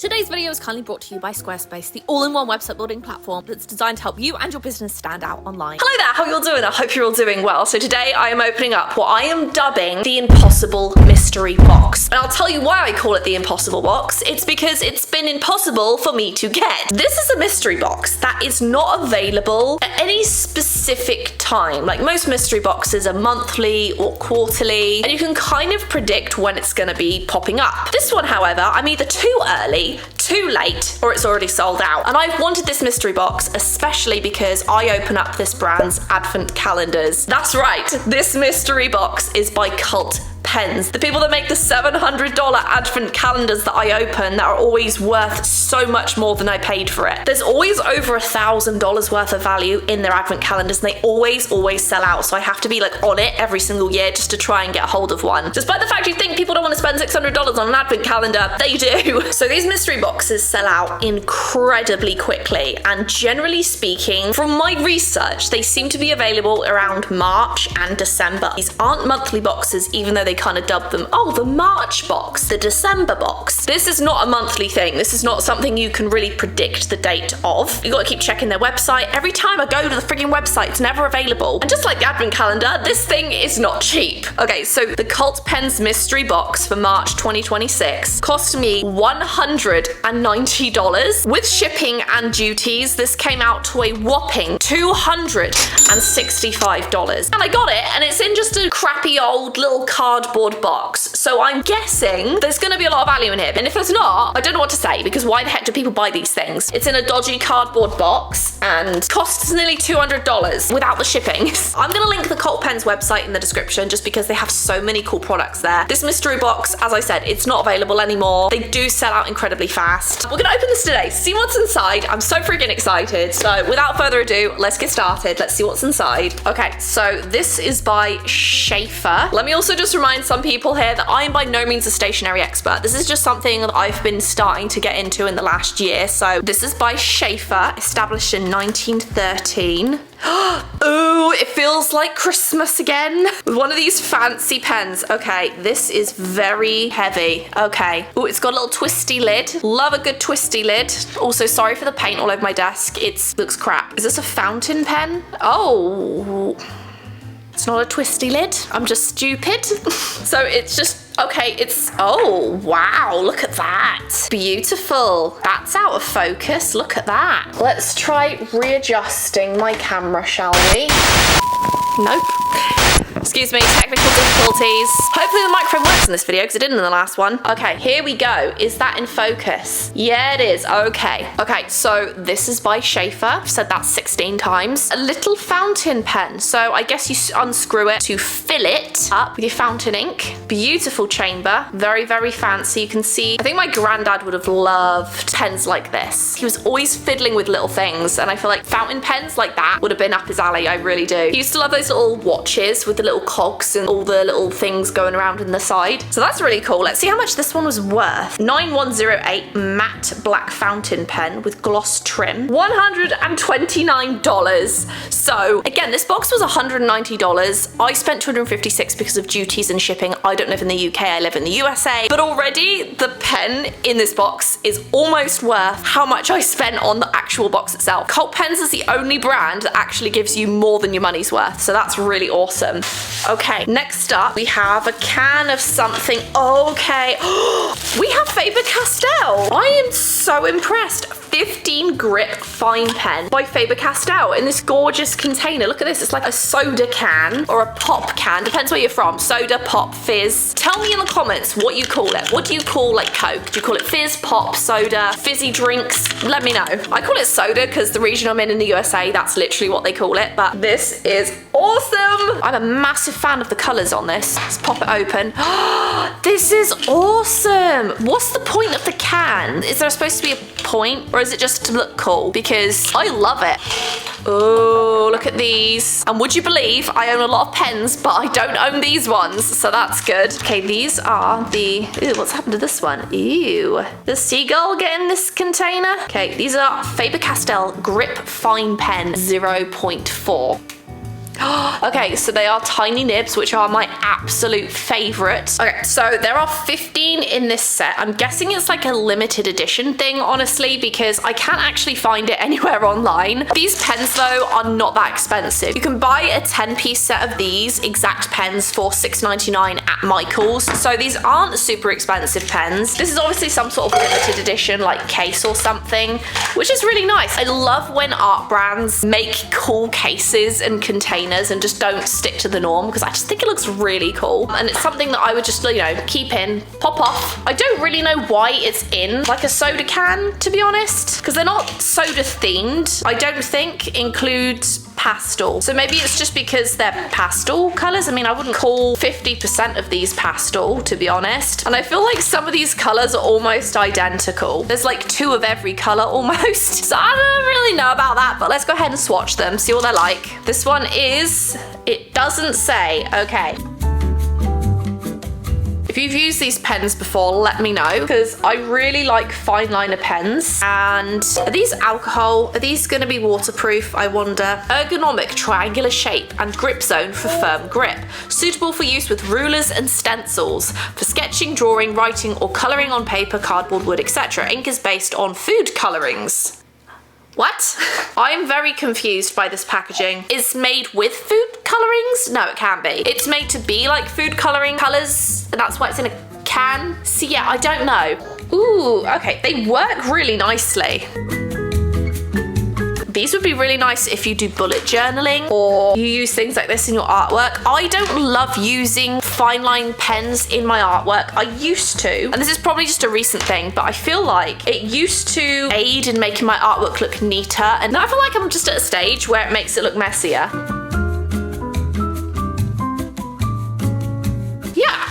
Today's video is kindly brought to you by Squarespace, the all-in-one website building platform that's designed to help you and your business stand out online. Hello there, how are you all doing? I hope you're all doing well. So today I am opening up what I am dubbing the Impossible Mystery Box. And I'll tell you why I call it the Impossible Box. It's because it's been impossible for me to get. This is a mystery box that is not available at any specific time. Like most mystery boxes are monthly or quarterly, and you can kind of predict when it's going to be popping up. This one, however, I'm either too early, too late, or it's already sold out. And I've wanted this mystery box especially because I open up this brand's advent calendars. That's right, this mystery box is by Cult Pens, the people that make the $700 advent calendars that I open that are always worth so much more than I paid for it. There's always over $1,000 worth of value in their advent calendars, and they always sell out, so I have to be like on it every single year just to try and get a hold of one. Despite the fact you think people don't want to spend $600 on an advent calendar, they do. So these mystery boxes sell out incredibly quickly, and generally speaking, from my research, they seem to be available around March and December. These aren't monthly boxes, even though they kind of dub them, oh, the March box, the December box. This is not a monthly thing. This is not something you can really predict the date of. You gotta keep checking their website. Every time I go to the frigging website, it's never available. And just like the advent calendar, this thing is not cheap. Okay, so the Cult Pens mystery box for March 2026 cost me $190. With shipping and duties, this came out to a whopping $265. And I got it, and it's in just a crappy old little cardboard box. So I'm guessing there's going to be a lot of value in here. And if there's not, I don't know what to say, because why the heck do people buy these things? It's in a dodgy cardboard box and costs nearly $200 without the shipping. I'm going to link the Cult Pens website in the description just because they have so many cool products there. This mystery box, as I said, it's not available anymore. They do sell out incredibly fast. We're going to open this today, see what's inside. I'm so freaking excited. So without further ado, let's get started. Let's see what's inside. Okay, so this is by Schaefer. Let me also just remind some people here that I am by no means a stationery expert. This is just something that I've been starting to get into in the last year. So this is by Schaefer, established in 1913. Ooh, it feels like Christmas again. With one of these fancy pens. Okay, this is very heavy. Okay. Ooh, it's got a little twisty lid. Love a good twisty lid. Also, sorry for the paint all over my desk. It looks crap. Is this a fountain pen? Oh. It's not a twisty lid. I'm just stupid. So it's just, okay, it's, oh, wow, look at that. Beautiful. That's out of focus. Look at that. Let's try readjusting my camera, shall we? Nope. Excuse me, technical difficulties. Hopefully the microphone works in this video because it didn't in the last one. Okay, here we go. Is that in focus? Yeah, it is. Okay. Okay, so this is by Schaefer. I've said that 16 times. A little fountain pen. So I guess you unscrew it to fill it up with your fountain ink. Beautiful chamber. Very, very fancy. You can see, I think my granddad would have loved pens like this. He was always fiddling with little things, and I feel like fountain pens like that would have been up his alley. I really do. He used to love those little watches with the little cogs and all the little things going around in the side. So that's really cool. Let's see how much this one was worth. 9108 matte black fountain pen with gloss trim. $129. So again, this box was $190. I spent $256 because of duties and shipping. I don't live in the UK, I live in the USA. But already the pen in this box is almost worth how much I spent on the actual box itself. Cult Pens is the only brand that actually gives you more than your money's worth. So that's really awesome. Okay, next up we have a can of something. Okay, we have Faber-Castell. I am so impressed. 15 grip fine pen by Faber-Castell in this gorgeous container. Look at this, it's like a soda can or a pop can, depends where you're from. Soda, pop, fizz. Tell me in the comments what you call it. What do you call like Coke? Do you call it fizz, pop, soda, fizzy drinks? Let me know. I call it soda because the region I'm in the USA, that's literally what they call it, but this is awesome. I'm a massive fan of the colors on this. Let's pop it open. This is awesome. What's the point of the can? Is there supposed to be a point, or is it just to look cool? Because I love it. Oh, look at these. And would you believe I own a lot of pens, but I don't own these ones, so that's good. Okay, these are the, ew, what's happened to this one? Ew. The seagull get in this container? Okay, these are Faber-Castell Grip Fine Pen 0.4. Okay, so they are tiny nibs, which are my absolute favorite. Okay, so there are 15 in this set. I'm guessing it's like a limited edition thing, honestly, because I can't actually find it anywhere online. These pens, though, are not that expensive. You can buy a 10-piece set of these exact pens for $6.99 at Michael's. So these aren't super expensive pens. This is obviously some sort of limited edition, like case or something, which is really nice. I love when art brands make cool cases and containers and just don't stick to the norm, because I just think it looks really cool. And it's something that I would just, you know, keep in, pop off. I don't really know why it's in like a soda can, to be honest, because they're not soda themed. I don't think includes pastel. So maybe it's just because they're pastel colors. I mean, I wouldn't call 50% of these pastel, to be honest. And I feel like some of these colors are almost identical. There's like 2 of every color almost. So I don't really know about that, but let's go ahead and swatch them, see what they're like. This one is, it doesn't say, okay. If you've used these pens before, let me know, because I really like fine liner pens. And are these alcohol? Are these going to be waterproof, I wonder? Ergonomic triangular shape and grip zone for firm grip. Suitable for use with rulers and stencils. For sketching, drawing, writing, or colouring on paper, cardboard, wood, etc. Ink is based on food colourings. What? I'm very confused by this packaging. It's made with food colorings? No, it can't be. It's made to be like food coloring colors, and that's why it's in a can. So yeah, I don't know. Ooh, okay, they work really nicely. These would be really nice if you do bullet journaling or you use things like this in your artwork. I don't love using fine line pens in my artwork. I used to, and this is probably just a recent thing, but I feel like it used to aid in making my artwork look neater, and now I feel like I'm just at a stage where it makes it look messier.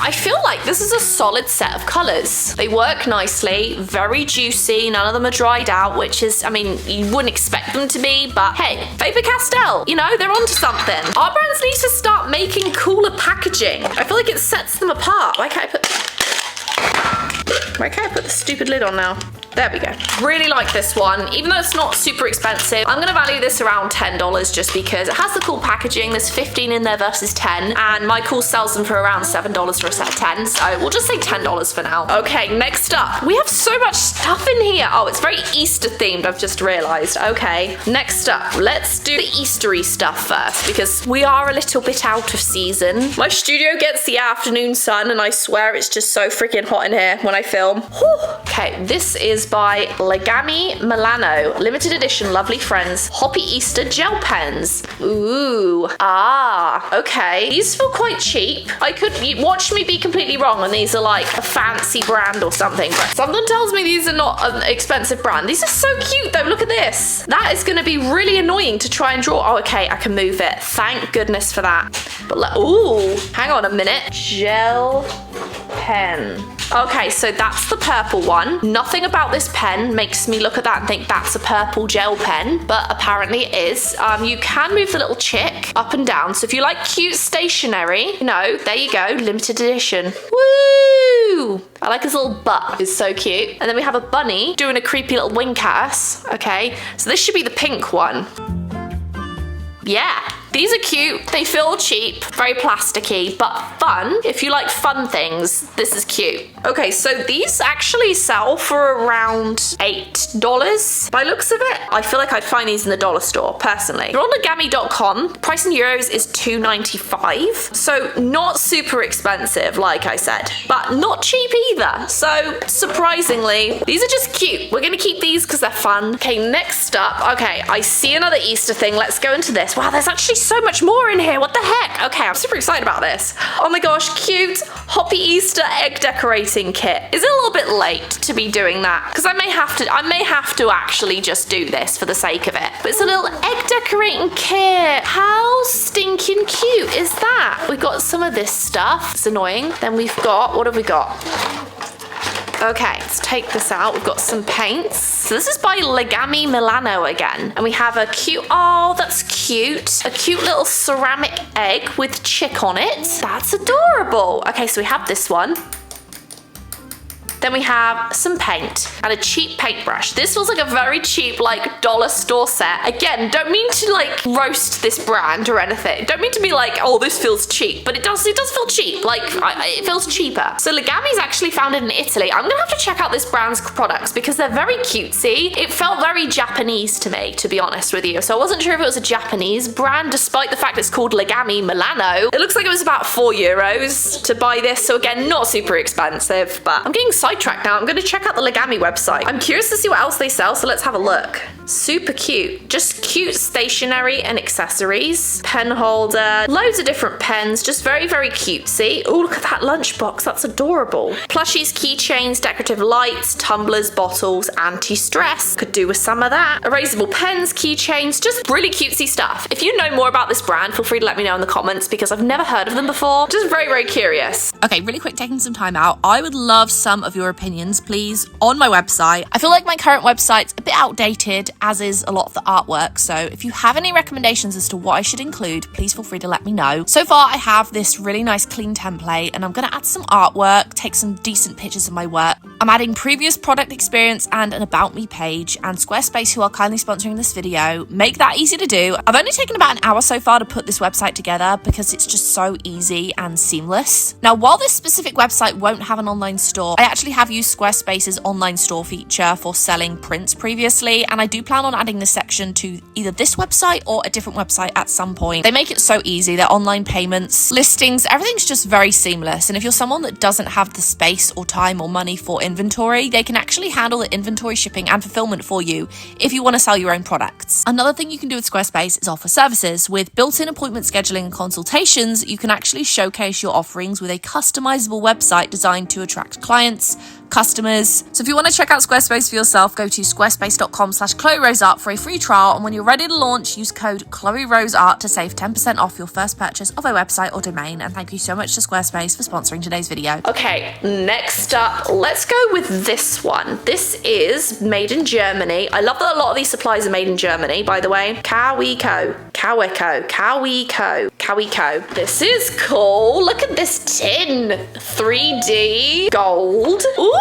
I feel like this is a solid set of colours. They work nicely, very juicy, none of them are dried out, which is, I mean, you wouldn't expect them to be, but hey, Faber-Castell, you know, they're onto something. Art brands need to start making cooler packaging. I feel like it sets them apart. Why can't I put the stupid lid on now? There we go. Really like this one. Even though it's not super expensive, I'm gonna value this around $10 just because it has the cool packaging. There's 15 in there versus 10, and Michael sells them for around $7 for a set of 10, so we'll just say $10 for now. Okay, next up. We have so much stuff in here. Oh, it's very Easter themed, I've just realized. Okay, next up, let's do the Eastery stuff first because we are a little bit out of season. My studio gets the afternoon sun, and I swear it's just so freaking hot in here when I film. Whew. Okay, this is by Legami Milano, limited edition Lovely Friends Hoppy Easter gel pens. Ooh, okay. These feel quite cheap. You watch me be completely wrong and these are like a fancy brand or something, but something tells me these are not an expensive brand. These are so cute though, look at this. That is gonna be really annoying to try and draw. Oh, okay, I can move it. Thank goodness for that. But ooh, hang on a minute. Gel pen. Okay, so that's the purple one. Nothing about this pen makes me look at that and think that's a purple gel pen, but apparently it is. You can move the little chick up and down. So if you like cute stationery, you know, there you go, limited edition. Woo! I like his little butt, it's so cute. And then we have a bunny doing a creepy little wink at us. Okay, so this should be the pink one. Yeah. These are cute, they feel cheap, very plasticky, but fun. If you like fun things, this is cute. Okay, so these actually sell for around $8 by looks of it. I feel like I'd find these in the dollar store, personally. They're on Legami.com. Price in euros is $2.95. So not super expensive, like I said, but not cheap either. So surprisingly, these are just cute. We're gonna keep these because they're fun. Okay, next up, okay, I see another Easter thing. Let's go into this. Wow, there's actually so much more in here. What the heck? Okay, I'm super excited about this. Oh my gosh, cute Hoppy Easter egg decorating kit. Is it a little bit late to be doing that? Because I may have to actually just do this for the sake of it. But it's a little egg decorating kit. How stinking cute is that? We've got some of this stuff. It's annoying. Then we've got, what have we got? Okay, let's take this out. We've got some paints. So this is by Legami Milano again. And we have a cute, oh, that's cute. A cute little ceramic egg with chick on it. That's adorable. Okay, so we have this one. Then we have some paint and a cheap paintbrush. This feels like a very cheap, like, dollar store set. Again, don't mean to like roast this brand or anything. Don't mean to be like, oh, this feels cheap, but it does feel cheap. Like, it feels cheaper. So Legami is actually founded in Italy. I'm gonna have to check out this brand's products because they're very cutesy. It felt very Japanese to me, to be honest with you. So I wasn't sure if it was a Japanese brand, despite the fact it's called Legami Milano. It looks like it was about €4 to buy this. So again, not super expensive, but I'm getting sidetracked now. I'm gonna check out the Legami website. I'm curious to see what else they sell, so let's have a look. Super cute. Just cute stationery and accessories. Pen holder. Loads of different pens. Just very, very cutesy. Oh, look at that lunchbox. That's adorable. Plushies, keychains, decorative lights, tumblers, bottles, anti-stress. Could do with some of that. Erasable pens, keychains. Just really cutesy stuff. If you know more about this brand, feel free to let me know in the comments because I've never heard of them before. Just very, very curious. Okay, really quick, taking some time out. I would love some of your opinions, please, on my website. I feel like my current website's a bit outdated, as is a lot of the artwork. So if you have any recommendations as to what I should include, please feel free to let me know. So far, I have this really nice clean template and I'm going to add some artwork, take some decent pictures of my work. I'm adding previous product experience and an about me page, and Squarespace, who are kindly sponsoring this video, make that easy to do. I've only taken about an hour so far to put this website together because it's just so easy and seamless. Now, while this specific website won't have an online store, I actually have used Squarespace's online store feature for selling prints previously, and I do plan on adding this section to either this website or a different website at some point. They make it so easy. Their online payments, listings, everything's just very seamless. And if you're someone that doesn't have the space or time or money for inventory, they can actually handle the inventory, shipping and fulfillment for you if you want to sell your own products. Another thing you can do with Squarespace is offer services. With built-in appointment scheduling and consultations, you can actually showcase your offerings with a customizable website designed to attract clients, customers. So if you want to check out Squarespace for yourself, go to squarespace.com/ChloeRoseArt for a free trial, and when you're ready to launch, use code ChloeRoseArt to save 10% off your first purchase of a website or domain. And thank you so much to Squarespace for sponsoring today's video. Okay, next up, let's go with this one. This is made in Germany. I love that a lot of these supplies are made in Germany, by the way. Kaweco. This is cool. Look at this tin. 3D gold. Ooh!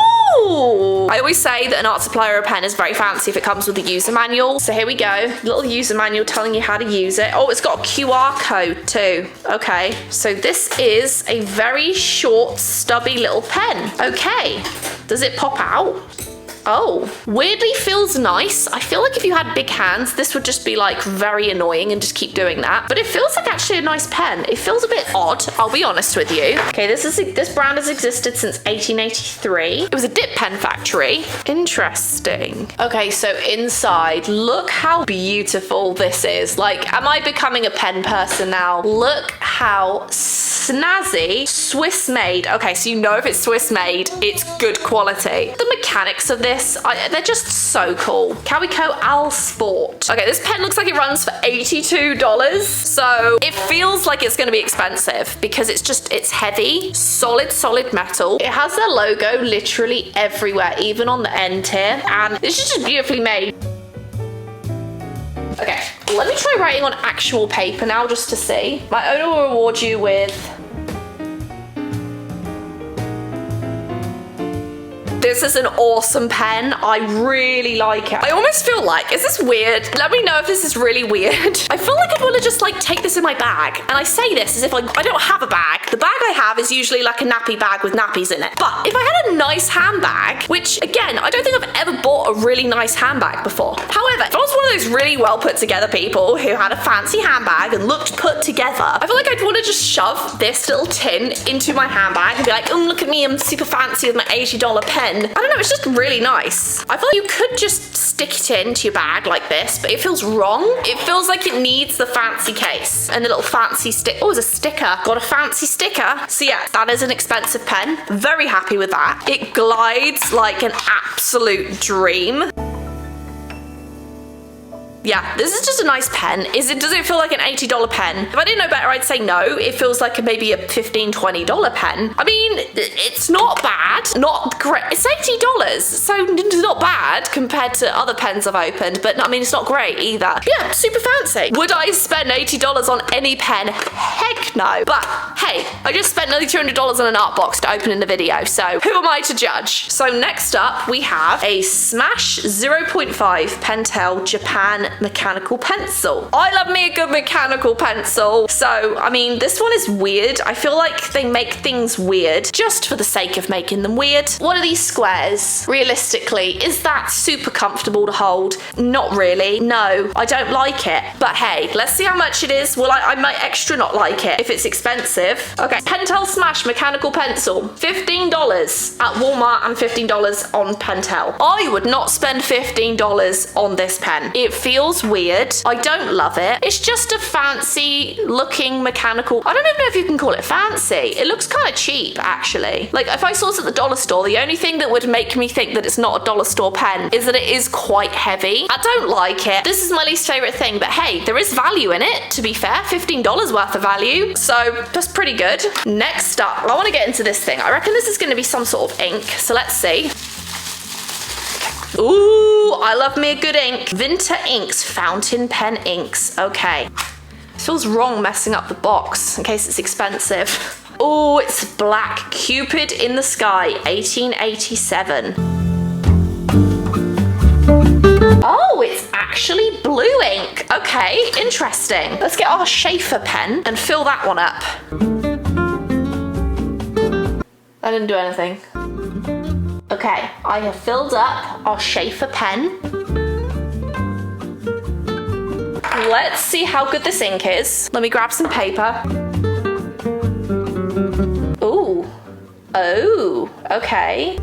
I always say that an art supply or a pen is very fancy if it comes with a user manual. So here we go. Little user manual telling you how to use it. Oh, it's got a QR code too. Okay, so this is a very short, stubby little pen. Okay, does it pop out? Oh, weirdly feels nice. I feel like if you had big hands, this would just be like very annoying and just keep doing that. But it feels like actually a nice pen. It feels a bit odd, I'll be honest with you. Okay, this brand has existed since 1883. It was a dip pen factory. Interesting. Okay, so inside, look how beautiful this is. Like, am I becoming a pen person now? Look how snazzy, Swiss made. Okay, so you know if it's Swiss made, it's good quality. The mechanics of this, they're just so cool. Kaweco Al Sport. Okay, this pen looks like it runs for $82. So it feels like it's gonna be expensive because it's heavy, solid metal. It has their logo literally everywhere, even on the end here. And it's just beautifully made. Okay, let me try writing on actual paper now just to see. My owner will reward you with... This is an awesome pen. I really like it. I almost feel like, is this weird? Let me know if this is really weird. I feel like I'd want to just like take this in my bag. And I say this as if like I don't have a bag. The bag I have is usually like a nappy bag with nappies in it. But if I had a nice handbag, which again, I don't think I've ever bought a really nice handbag before. However, if I was one of those really well put together people who had a fancy handbag and looked put together, I feel like I'd want to just shove this little tin into my handbag and be like, oh, look at me, I'm super fancy with my $80 pen. I don't know, it's just really nice. I feel like you could just stick it into your bag like this, but it feels wrong. It feels like it needs the fancy case and the little fancy stick. Oh, it's a sticker. Got a fancy sticker. So yeah, that is an expensive pen. Very happy with that. It glides like an absolute dream. Yeah, this is just a nice pen. Does it feel like an $80 pen? If I didn't know better, I'd say no. It feels like maybe a $15, $20 pen. I mean, it's not bad, not great. It's $80, so it's not bad compared to other pens I've opened, but I mean, it's not great either. Yeah, super fancy. Would I spend $80 on any pen? Heck no. But hey, I just spent nearly $200 on an art box to open in the video, so who am I to judge? So next up, we have a Smash 0.5 Pentel Japan mechanical pencil. I love me a good mechanical pencil. So, I mean, this one is weird. I feel like they make things weird just for the sake of making them weird. What are these squares? Realistically, is that super comfortable to hold? Not really. No, I don't like it. But hey, let's see how much it is. Well, I might extra not like it if it's expensive. Okay, Pentel Smash mechanical pencil. $15 at Walmart and $15 on Pentel. I would not spend $15 on this pen. It feels weird. I don't love it. It's just a fancy looking mechanical. I don't even know if you can call it fancy. It looks kind of cheap, actually. Like, if I saw this at the dollar store, the only thing that would make me think that it's not a dollar store pen is that it is quite heavy. I don't like it. This is my least favorite thing, but hey, there is value in it, to be fair. $15 worth of value. So that's pretty good. Next up, I want to get into this thing. I reckon this is going to be some sort of ink. So let's see. Ooh, I love me a good ink. Vinta Inks fountain pen inks. Okay. It feels wrong messing up the box in case it's expensive. Oh, it's black. Cupid in the Sky, 1887. Oh, it's actually blue ink. Okay, interesting. Let's get our Schaefer pen and fill that one up. I didn't do anything. Okay, I have filled up our Schaefer pen. Let's see how good this ink is. Let me grab some paper. Ooh. Oh, okay.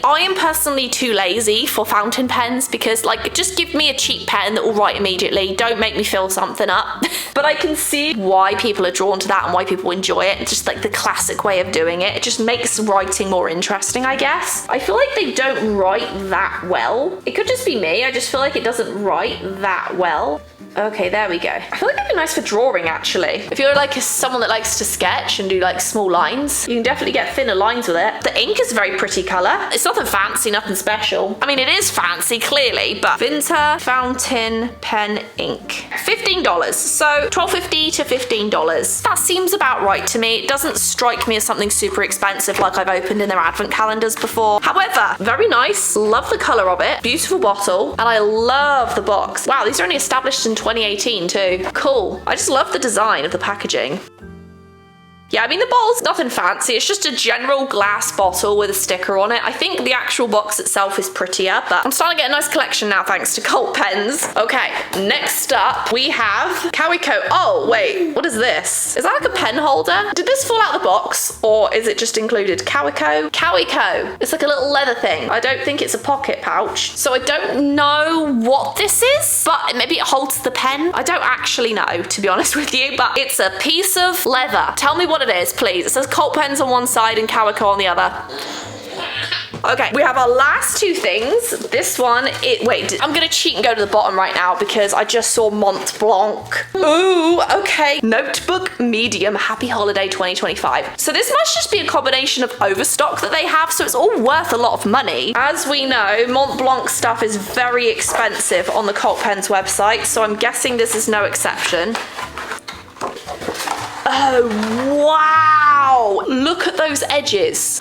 I am personally too lazy for fountain pens because, like, just give me a cheap pen that will write immediately. Don't make me fill something up. But I can see why people are drawn to that and why people enjoy it. It's just like the classic way of doing it. It just makes writing more interesting, I guess. I feel like they don't write that well. It could just be me. I just feel like it doesn't write that well. Okay, there we go. I feel like it'd be nice for drawing, actually. If you're like someone that likes to sketch and do like small lines, you can definitely get thinner lines with it. The ink is a very pretty color. It's nothing fancy, nothing special. I mean, it is fancy, clearly, but Vinta fountain pen ink. $15. So $12.50 to $15. That seems about right to me. It doesn't strike me as something super expensive like I've opened in their advent calendars before. However, very nice. Love the color of it. Beautiful bottle. And I love the box. Wow, these are only established in 2018 too. Cool. I just love the design of the packaging. Yeah, I mean, the bottle's nothing fancy. It's just a general glass bottle with a sticker on it. I think the actual box itself is prettier, but I'm starting to get a nice collection now thanks to Cult pens. Okay, next up we have Kaweco. Oh, wait, what is this? Is that like a pen holder? Did this fall out of the box or is it just included? Kaweco? Kaweco. It's like a little leather thing. I don't think it's a pocket pouch. So I don't know what this is, but maybe it holds the pen. I don't actually know, to be honest with you, but it's a piece of leather. Tell me what it is, please. It says Cult pens on one side and Kaweco on the other. Okay, we have our last two things. This one, wait, I'm gonna cheat and go to the bottom right now because I just saw Mont Blanc. Ooh, okay. Notebook medium, happy holiday 2025. So this must just be a combination of overstock that they have, so it's all worth a lot of money. As we know, Mont Blanc stuff is very expensive on the Cult Pens website, so I'm guessing this is no exception. Oh, wow! Look at those edges.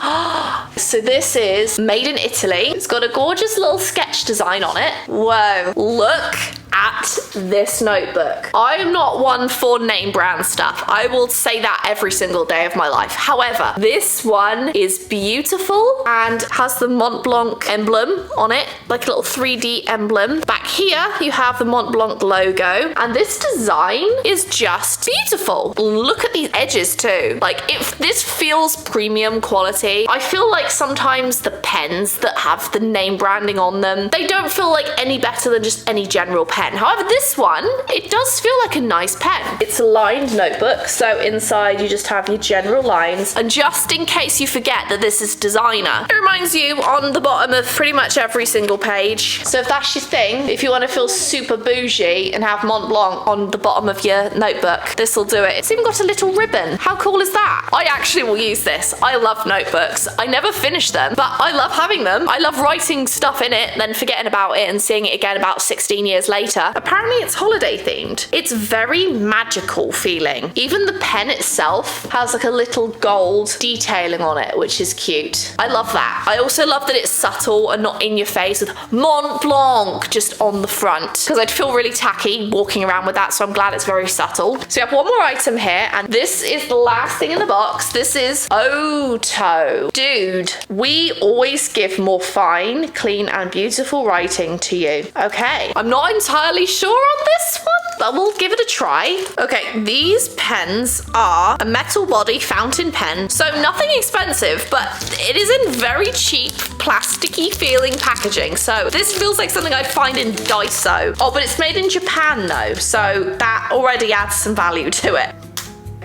So this is made in Italy. It's got a gorgeous little sketch design on it. Whoa, look at this notebook. I am not one for name brand stuff. I will say that every single day of my life. However, this one is beautiful and has the Mont Blanc emblem on it, like a little 3D emblem. Back here, you have the Mont Blanc logo, and this design is just beautiful. Look at these edges too. Like, this feels premium quality. I feel like sometimes the pens that have the name branding on them, they don't feel like any better than just any general pen. pen. However, this one, it does feel like a nice pen. It's a lined notebook, so inside you just have your general lines. And just in case you forget that this is designer, it reminds you on the bottom of pretty much every single page. So if that's your thing, if you want to feel super bougie and have Mont Blanc on the bottom of your notebook, this will do it. It's even got a little ribbon. How cool is that? I actually will use this. I love notebooks. I never finish them, but I love having them. I love writing stuff in it, then forgetting about it and seeing it again about 16 years later. Apparently it's holiday themed. It's very magical feeling. Even the pen itself has like a little gold detailing on it, which is cute. I love that. I also love that it's subtle and not in your face with Mont Blanc just on the front, because I'd feel really tacky walking around with that, so I'm glad it's very subtle. So we have one more item here, and this is the last thing in the box. This is Oto. Dude, we always give more fine, clean, and beautiful writing to you. Okay, I'm not entirely sure on this one, but we'll give it a try. Okay, these pens are a metal body fountain pen, so nothing expensive, but it is in very cheap, plasticky feeling packaging. So this feels like something I'd find in Daiso. Oh, but it's made in Japan though, so that already adds some value to it.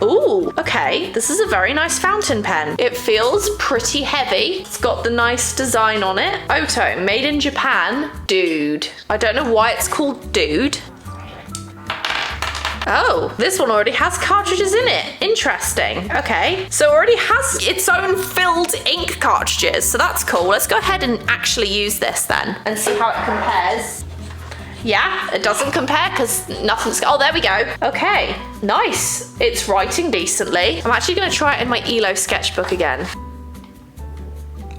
Ooh, okay, this is a very nice fountain pen. It feels pretty heavy. It's got the nice design on it. Oto, made in Japan. Dude. I don't know why it's called Dude. Oh, this one already has cartridges in it. Interesting. Okay, so it already has its own filled ink cartridges, so that's cool. Let's go ahead and actually use this then and see how it compares. Yeah, it doesn't compare because nothing's... Oh, there we go. Okay, nice. It's writing decently. I'm actually going to try it in my ELO sketchbook again.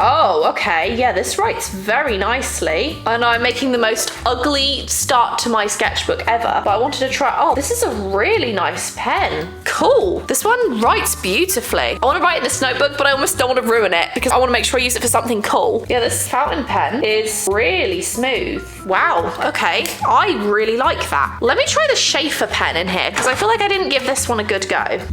Oh, okay. Yeah, this writes very nicely. I know I'm making the most ugly start to my sketchbook ever, but I wanted to try... Oh, this is a really nice pen. Cool. This one writes beautifully. I want to write in this notebook, but I almost don't want to ruin it because I want to make sure I use it for something cool. Yeah, this fountain pen is really smooth. Wow. Okay. I really like that. Let me try the Schaefer pen in here because I feel like I didn't give this one a good go.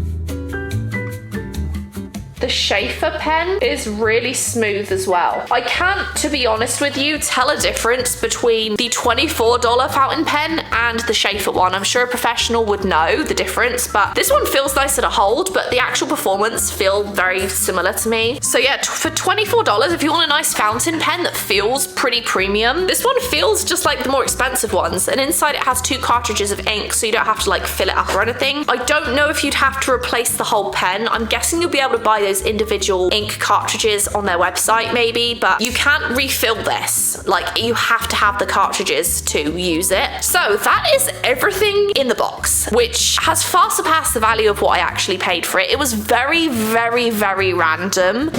The Schaefer pen is really smooth as well. I can't, to be honest with you, tell a difference between the $24 fountain pen and the Schaefer one. I'm sure a professional would know the difference, but this one feels nicer to hold, but the actual performance feels very similar to me. So yeah, for $24, if you want a nice fountain pen that feels pretty premium, this one feels just like the more expensive ones. And inside it has 2 cartridges of ink, so you don't have to like fill it up or anything. I don't know if you'd have to replace the whole pen. I'm guessing you'll be able to buy those individual ink cartridges on their website maybe, but you can't refill this. Like, you have to have the cartridges to use it. So that is everything in the box, which has far surpassed the value of what I actually paid for it. It was very, very, very random.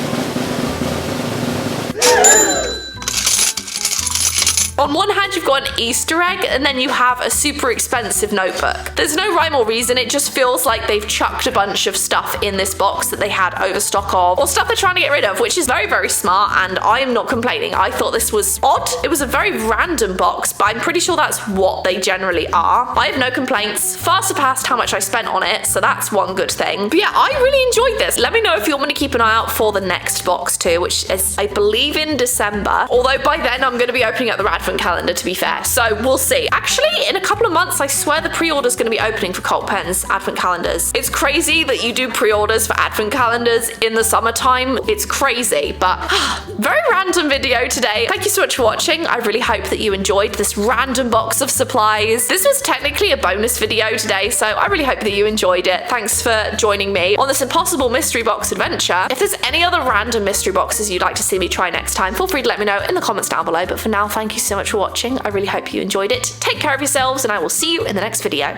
On one hand, you've got an Easter egg, and then you have a super expensive notebook. There's no rhyme or reason. It just feels like they've chucked a bunch of stuff in this box that they had overstock of, or stuff they're trying to get rid of, which is very, very smart, and I am not complaining. I thought this was odd. It was a very random box, but I'm pretty sure that's what they generally are. I have no complaints. Far surpassed how much I spent on it, so that's one good thing. But yeah, I really enjoyed this. Let me know if you want me to keep an eye out for the next box too, which is, I believe, in December. Although by then, I'm going to be opening up the Radford calendar, to be fair, so we'll see. Actually, in a couple of months, I swear the pre-order's going to be opening for Cult Pen's advent calendars. It's crazy that you do pre-orders for advent calendars in the summertime. It's crazy, but very random video today. Thank you so much for watching. I really hope that you enjoyed this random box of supplies. This was technically a bonus video today, so I really hope that you enjoyed it. Thanks for joining me on this impossible mystery box adventure. If there's any other random mystery boxes you'd like to see me try next time, feel free to let me know in the comments down below. But for now, thank you so much for watching. I really hope you enjoyed it. Take care of yourselves, and I will see you in the next video.